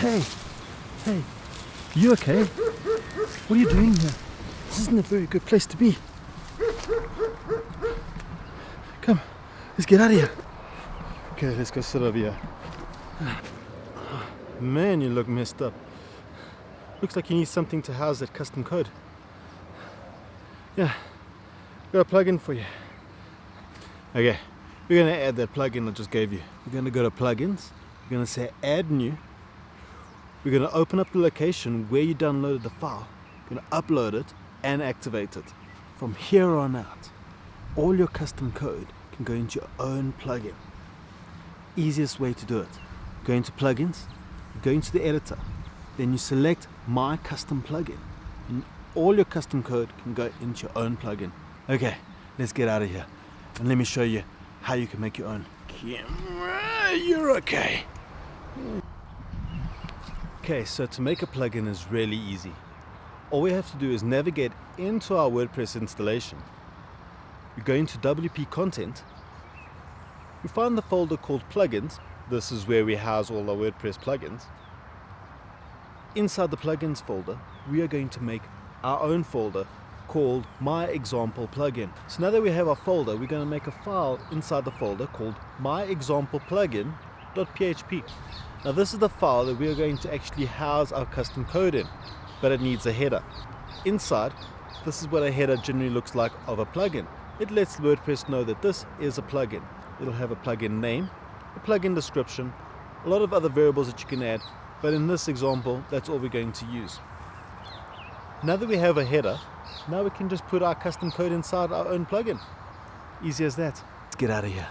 Hey, hey, you okay? What are you doing here? This isn't a very good place to be. Come, let's get out of here. Okay, let's go sit over here. Man, you look messed up. Looks like you need something to house that custom code. Yeah, got a plugin for you. Okay, we're gonna add that plugin I just gave you. We're gonna go to plugins. We're gonna say add new. We're gonna open up the location where you downloaded the file. We're gonna upload it and activate it. From here on out, all your custom code can go into your own plugin. Easiest way to do it. Go into plugins, go into the editor, then you select my custom plugin. And all your custom code can go into your own plugin. Okay, let's get out of here. And let me show you how you can make your own. Camera, you're okay. Okay, so to make a plugin is really easy. All we have to do is navigate into our WordPress installation. We go into WP content. We find the folder called plugins. This is where we house all our WordPress plugins. Inside the plugins folder, we are going to make our own folder called my example plugin. So now that we have our folder, we're going to make a file inside the folder called my example plugin.php. Now this is the file that we are going to actually house our custom code in, but it needs a header. Inside, this is what a header generally looks like of a plugin. It lets WordPress know that this is a plugin. It'll have a plugin name, a plugin description, a lot of other variables that you can add, but in this example, that's all we're going to use. Now that we have a header, now we can just put our custom code inside our own plugin. Easy as that. Let's get out of here.